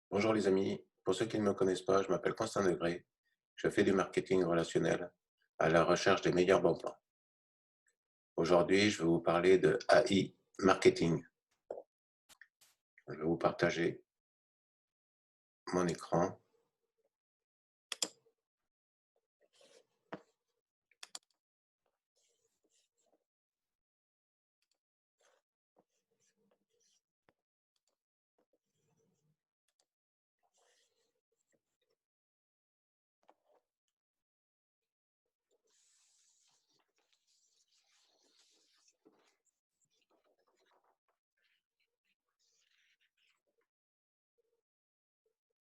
Bonjour les amis, pour ceux qui ne me connaissent pas, je m'appelle Constant Degré, je fais du marketing relationnel à la recherche des meilleurs bons plans. Aujourd'hui, je vais vous parler de AI marketing. Je vais vous partager mon écran.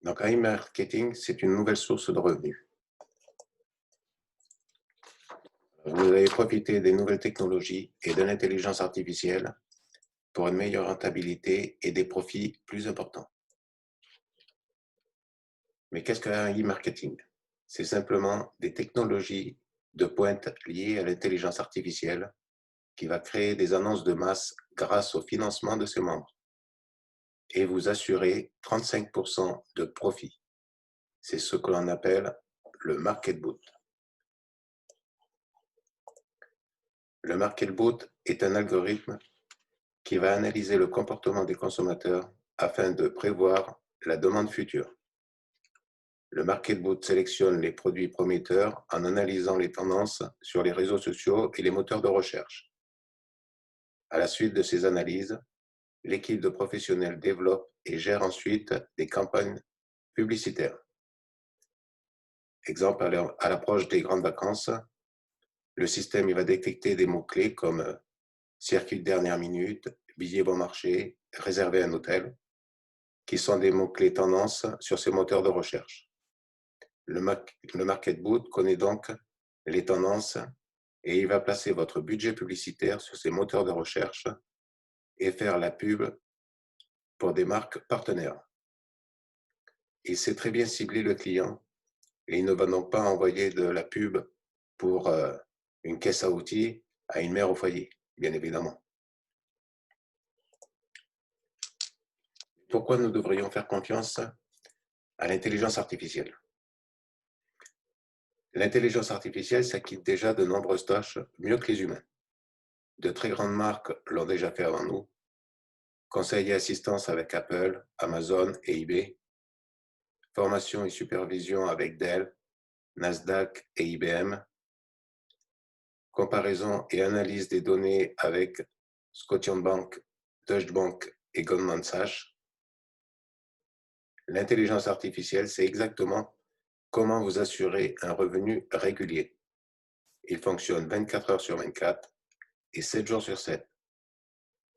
Donc AI marketing, c'est une nouvelle source de revenus. Vous allez profiter des nouvelles technologies et de l'intelligence artificielle pour une meilleure rentabilité et des profits plus importants. Mais qu'est-ce que AI marketing? C'est simplement des technologies de pointe liées à l'intelligence artificielle qui va créer des annonces de masse grâce au financement de ses membres et vous assurer 35% de profit. C'est ce que l'on appelle le market boot. Le market boot est un algorithme qui va analyser le comportement des consommateurs afin de prévoir la demande future. Le market boot sélectionne les produits prometteurs en analysant les tendances sur les réseaux sociaux et les moteurs de recherche. À la suite de ces analyses, l'équipe de professionnels développe et gère ensuite des campagnes publicitaires. Exemple, à l'approche des grandes vacances, le système il va détecter des mots-clés comme circuit de dernière minute, billet bon marché, réserver un hôtel, qui sont des mots-clés tendance sur ces moteurs de recherche. Le Market Boot connaît donc les tendances et il va placer votre budget publicitaire sur ces moteurs de recherche et faire la pub pour des marques partenaires. Il sait très bien cibler le client et il ne va donc pas envoyer de la pub pour une caisse à outils à une mère au foyer, bien évidemment. Pourquoi nous devrions faire confiance à l'intelligence artificielle? L'intelligence artificielle s'acquitte déjà de nombreuses tâches mieux que les humains. De très grandes marques l'ont déjà fait avant nous. Conseil et assistance avec Apple, Amazon et eBay. Formation et supervision avec Dell, Nasdaq et IBM. Comparaison et analyse des données avec Scotiabank, Deutsche Bank et Goldman Sachs. L'intelligence artificielle, c'est exactement comment vous assurer un revenu régulier. Il fonctionne 24 heures sur 24 et 7 jours sur 7.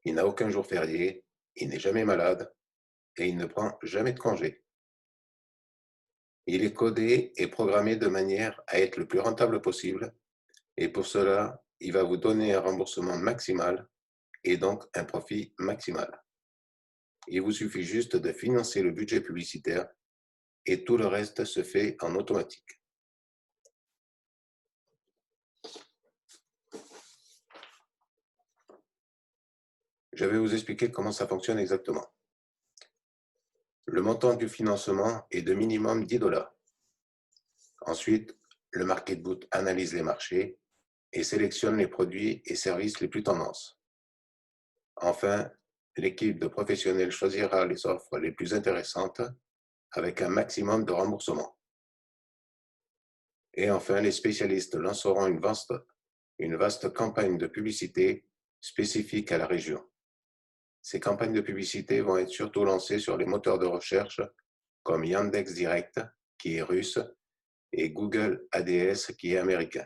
Il n'a aucun jour férié, il n'est jamais malade et il ne prend jamais de congé. Il est codé et programmé de manière à être le plus rentable possible et pour cela, il va vous donner un remboursement maximal et donc un profit maximal. Il vous suffit juste de financer le budget publicitaire et tout le reste se fait en automatique. Je vais vous expliquer comment ça fonctionne exactement. Le montant du financement est de minimum 10 $. Ensuite, le Market Boot analyse les marchés et sélectionne les produits et services les plus tendances. Enfin, l'équipe de professionnels choisira les offres les plus intéressantes avec un maximum de remboursement. Et enfin, les spécialistes lanceront une vaste campagne de publicité spécifique à la région. Ces campagnes de publicité vont être surtout lancées sur les moteurs de recherche comme Yandex Direct, qui est russe, et Google ADS, qui est américain.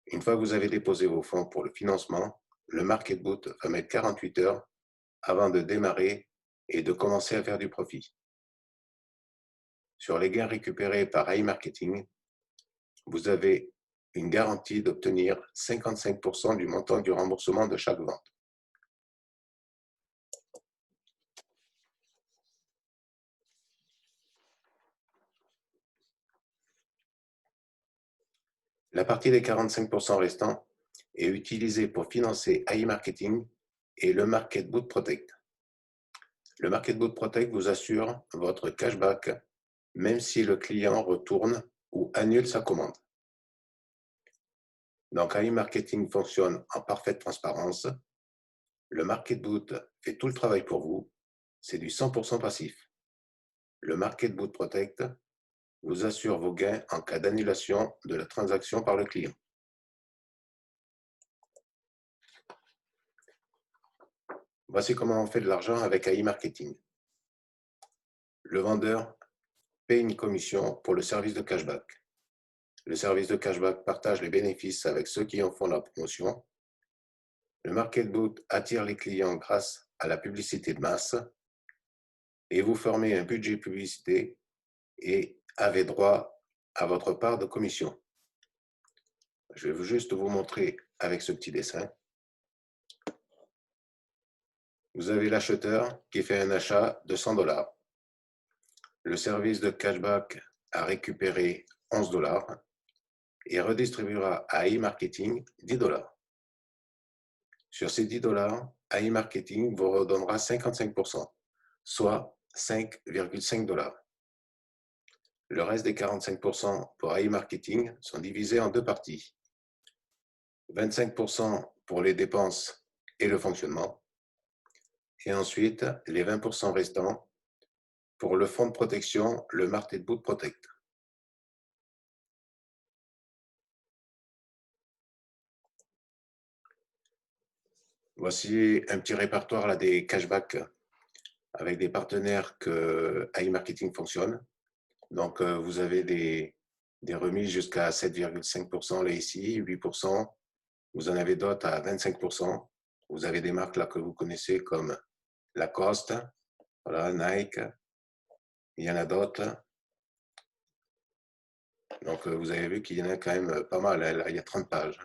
Une fois que vous avez déposé vos fonds pour le financement, le Market Boot va mettre 48 heures avant de démarrer et de commencer à faire du profit. Sur les gains récupérés par iMarketing, vous avez une garantie d'obtenir 55% du montant du remboursement de chaque vente. La partie des 45% restants est utilisée pour financer iMarketing et le Market Boot Protect. Le Marketboot Protect vous assure votre cashback même si le client retourne ou annule sa commande. Donc, AI Marketing fonctionne en parfaite transparence. Le Marketboot fait tout le travail pour vous. C'est du 100% passif. Le Marketboot Protect vous assure vos gains en cas d'annulation de la transaction par le client. Voici comment on fait de l'argent avec AI Marketing. Le vendeur paie une commission pour le service de cashback. Le service de cashback partage les bénéfices avec ceux qui en font la promotion. Le Marketboot attire les clients grâce à la publicité de masse et vous formez un budget publicité et avez droit à votre part de commission. Je vais juste vous montrer avec ce petit dessin. Vous avez l'acheteur qui fait un achat de 100 $. Le service de cashback a récupéré 11 $ et redistribuera à e-marketing 10 $. Sur ces 10 $, e-marketing vous redonnera 55%, soit 5,5 $. Le reste des 45% pour e-marketing sont divisés en deux parties. 25% pour les dépenses et le fonctionnement, et ensuite les 20% restants pour le fonds de protection, le Marketboot Protect. Voici un petit répertoire là, des cashbacks avec des partenaires que AI Marketing fonctionne. Donc, vous avez des remises jusqu'à 7,5% là ici, 8%. Vous en avez d'autres à 25%. Vous avez des marques là que vous connaissez comme Lacoste, voilà, Nike. Il y en a d'autres. Donc, vous avez vu qu'il y en a quand même pas mal. Là, il y a 30 pages.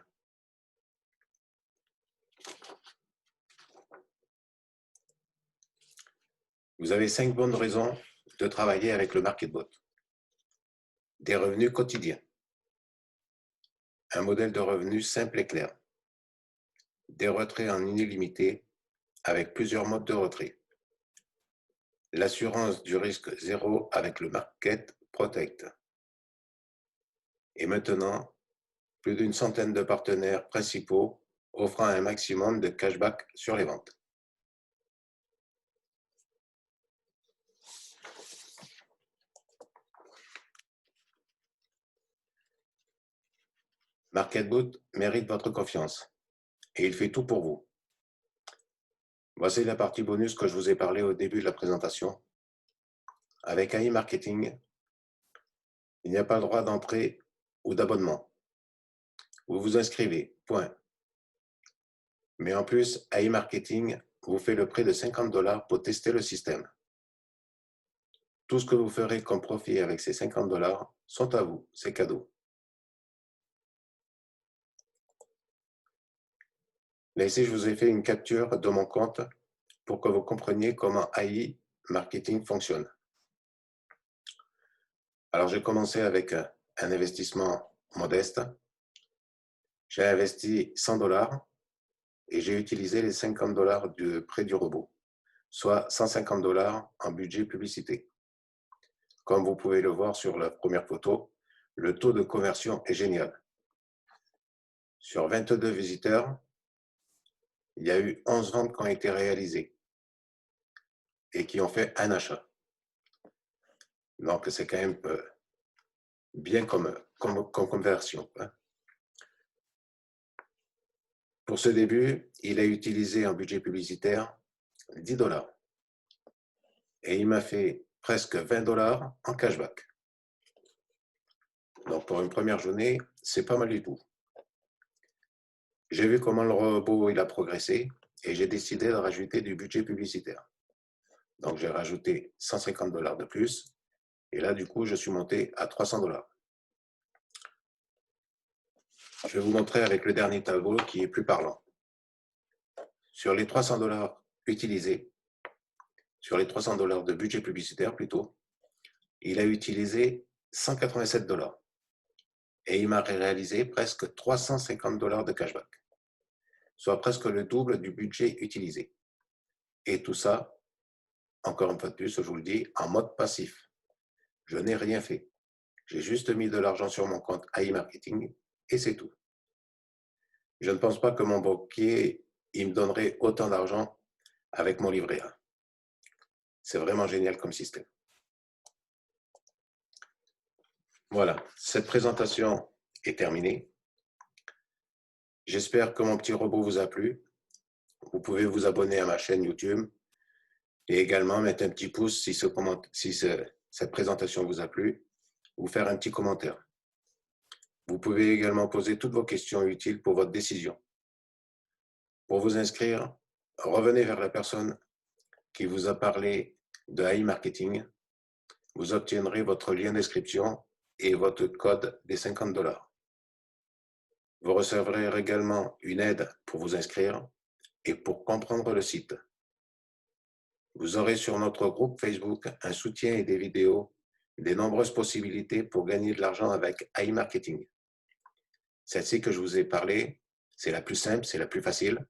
Vous avez 5 bonnes raisons de travailler avec le Marketboot. Des revenus quotidiens. Un modèle de revenus simple et clair. Des retraits en illimité avec plusieurs modes de retrait. L'assurance du risque zéro avec le Market Protect. Et maintenant, plus d'une centaine de partenaires principaux offrant un maximum de cashback sur les ventes. Marketboot mérite votre confiance et il fait tout pour vous. Voici la partie bonus que je vous ai parlé au début de la présentation. Avec AI Marketing, il n'y a pas le droit d'entrée ou d'abonnement. Vous vous inscrivez, point. Mais en plus, AI Marketing vous fait le prêt de 50 $ pour tester le système. Tout ce que vous ferez comme profit avec ces 50 $ sont à vous, c'est cadeau. Là ici, je vous ai fait une capture de mon compte pour que vous compreniez comment AI Marketing fonctionne. Alors, j'ai commencé avec un investissement modeste. J'ai investi 100 $ et j'ai utilisé les 50 $ de prêt du robot, soit 150 $ en budget publicité. Comme vous pouvez le voir sur la première photo, le taux de conversion est génial. Sur 22 visiteurs, il y a eu 11 ventes qui ont été réalisées et qui ont fait un achat. Donc, c'est quand même bien comme conversion. Pour ce début, il a utilisé en budget publicitaire 10 $ et il m'a fait presque 20 $ en cashback. Donc, pour une première journée, c'est pas mal du tout. J'ai vu comment le robot il a progressé et j'ai décidé de rajouter du budget publicitaire. Donc, j'ai rajouté 150 $ de plus et là, du coup, je suis monté à 300 $. Je vais vous montrer avec le dernier tableau qui est plus parlant. Sur les 300 $ utilisés, sur les 300 $ de budget publicitaire plutôt, il a utilisé 187 $ et il m'a réalisé presque 350 $ de cashback, soit presque le double du budget utilisé. Et tout ça encore une fois de plus, je vous le dis, en mode passif. Je n'ai rien fait. J'ai juste mis de l'argent sur mon compte AI Marketing et c'est tout. Je ne pense pas que mon banquier il me donnerait autant d'argent avec mon livret A. C'est vraiment génial comme système. Voilà, cette présentation est terminée. J'espère que mon petit robot vous a plu. Vous pouvez vous abonner à ma chaîne YouTube et également mettre un petit pouce si cette présentation vous a plu ou faire un petit commentaire. Vous pouvez également poser toutes vos questions utiles pour votre décision. Pour vous inscrire, revenez vers la personne qui vous a parlé de AI Marketing. Vous obtiendrez votre lien d'inscription et votre code des $50. Vous recevrez également une aide pour vous inscrire et pour comprendre le site. Vous aurez sur notre groupe Facebook un soutien et des vidéos, des nombreuses possibilités pour gagner de l'argent avec AI Marketing. Celle-ci que je vous ai parlé, c'est la plus simple, c'est la plus facile,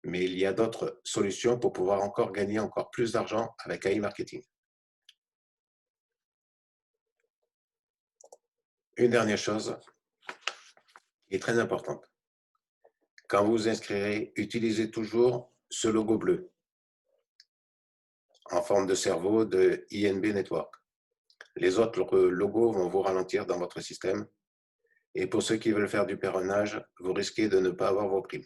mais il y a d'autres solutions pour pouvoir encore gagner encore plus d'argent avec AI Marketing. Une dernière chose qui est très importante. Quand vous vous inscrirez, utilisez toujours ce logo bleu en forme de cerveau de INB Network. Les autres logos vont vous ralentir dans votre système. Et pour ceux qui veulent faire du parrainage, vous risquez de ne pas avoir vos primes.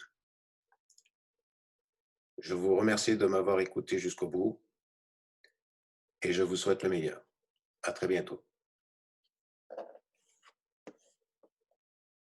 Je vous remercie de m'avoir écouté jusqu'au bout et je vous souhaite le meilleur. À très bientôt.